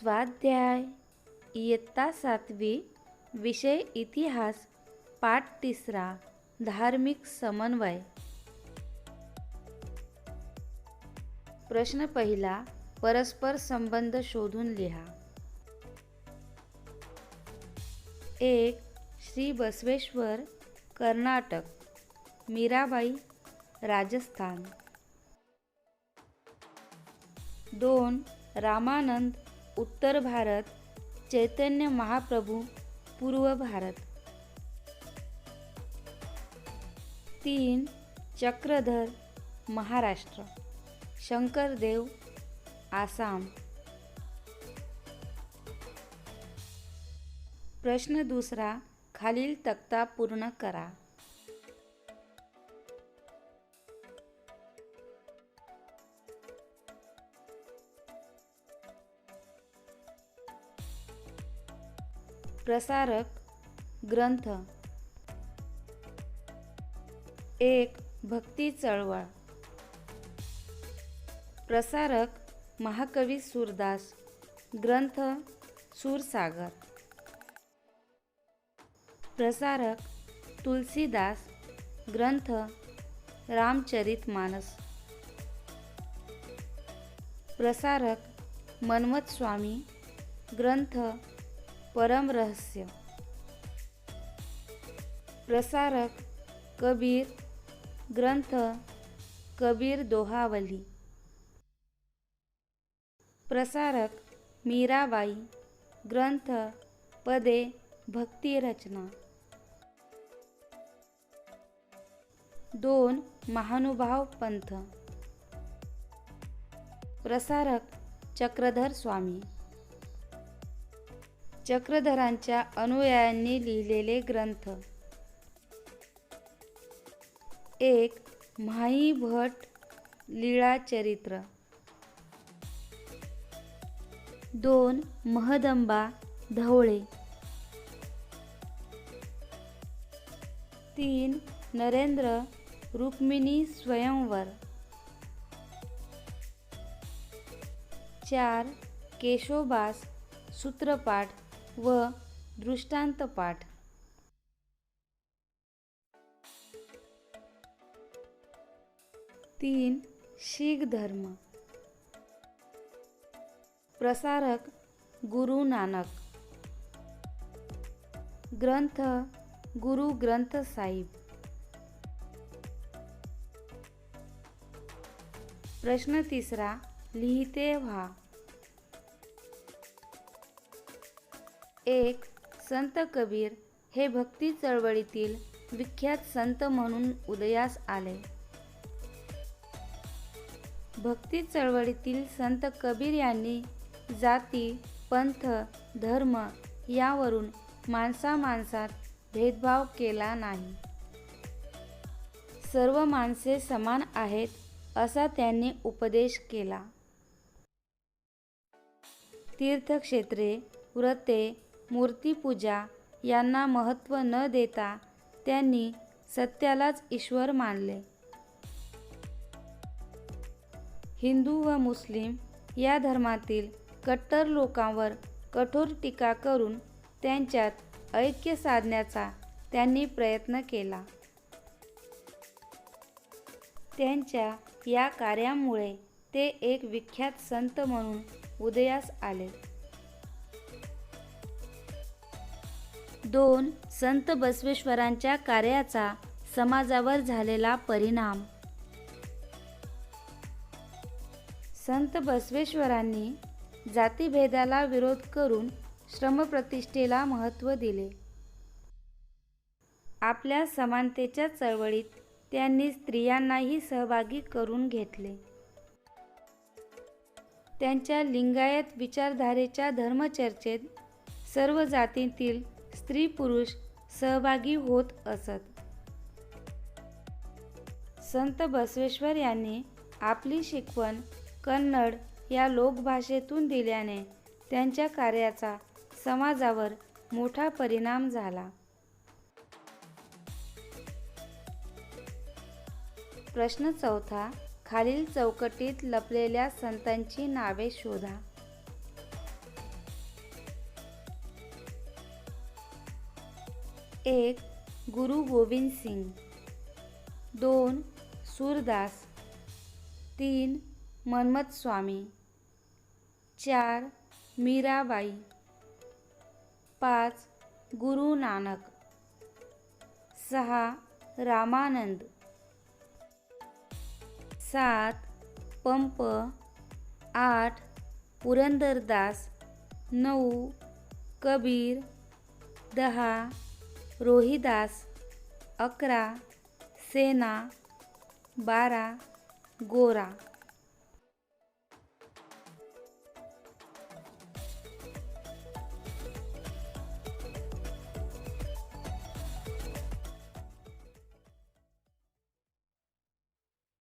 स्वाध्याय इयत्ता 7वी विषय इतिहास पाठ 3 धार्मिक समन्वय। प्रश्न पहिला, परस्पर संबंध शोधून लिहा। 1. श्री बसवेश्वर कर्नाटक, मीराबाई राजस्थान। 2. रामानंद उत्तर भारत, चैतन्य महाप्रभु पूर्व भारत। 3. चक्रधर महाराष्ट्र, शंकरदेव आसाम। प्रश्न दुसरा, खालील तक्ता पूर्ण करा। प्रसारक ग्रंथ। 1. भक्ती चळवळ। प्रसारक महाकवी सूरदास, ग्रंथ सूरसागर। प्रसारक तुलसीदास, ग्रंथ रामचरितमानस। प्रसारक मन्मथ स्वामी, ग्रंथ परम रहस्य। प्रसारक कबीर, ग्रंथ कबीर दोहावली। प्रसारक मीराबाई, ग्रंथ पदे भक्ती रचना। 2. महानुभाव पंथ। प्रसारक चक्रधर स्वामी, चक्रधरांच्या अनुयायांनी लिहिलेले ग्रंथ। 1. म्हाई भट लीळाचरित्र। 2. महदंबा धवळे। 3. नरेंद्र रुक्मिणी स्वयंवर। 4. केशोबास सूत्रपाठ व दृष्टांतपाठ। 3. शीख धर्म। प्रसारक गुरु नानक, ग्रंथ गुरु ग्रंथ साहिब। प्रश्न तिसरा, लिहिते व्हा। 1. संत कबीर हे भक्ती चळवळीतील विख्यात संत म्हणून उदयास आले। भक्ती चळवळीतील संत कबीर यांनी जाती, पंथ, धर्म यावरून माणसामाणसात भेदभाव केला नाही। सर्व माणसे समान आहेत असा त्यांनी उपदेश केला। तीर्थक्षेत्रे, व्रते, मूर्तिपूजा यांना महत्त्व न देता त्यांनी सत्यालाच ईश्वर मानले। हिंदू व मुस्लिम या धर्मातील कट्टर लोकांवर कठोर टीका करून त्यांच्यात ऐक्य साधण्याचा त्यांनी प्रयत्न केला। त्यांच्या या कार्यामुळे ते एक विख्यात संत म्हणून उदयास आले। 2. संत बसवेश्वरांच्या कार्याचा समाजावर झालेला परिणाम। संत बसवेश्वरांनी जातीभेदाला विरोध करून श्रमप्रतिष्ठेला महत्त्व दिले। आपल्या समानतेच्या चळवळीत त्यांनी स्त्रियांनाही सहभागी करून घेतले। त्यांच्या लिंगायत विचारधारेच्या धर्मचर्चेत सर्व जातींतील स्त्री पुरुष सहभागी होत असत। संत बसवेश्वर यांनी आपली शिकवण कन्नड या लोकभाषेतून दिल्याने त्यांच्या कार्याचा समाजावर मोठा परिणाम झाला। प्रश्न चौथा, खालील चौकटीत लपलेल्या संतांची नावे शोधा. 1 गुरु गोविंद सिंग, 2 सूरदास, 3 मनमथ स्वामी, 4 मीराबाई, 5 गुरु नानक, 6 रामानंद, 7 पंप, 8 पुरंदरदास, 9 कबीर, 10 रोहिदास, 11 सेना, 12 गोरा।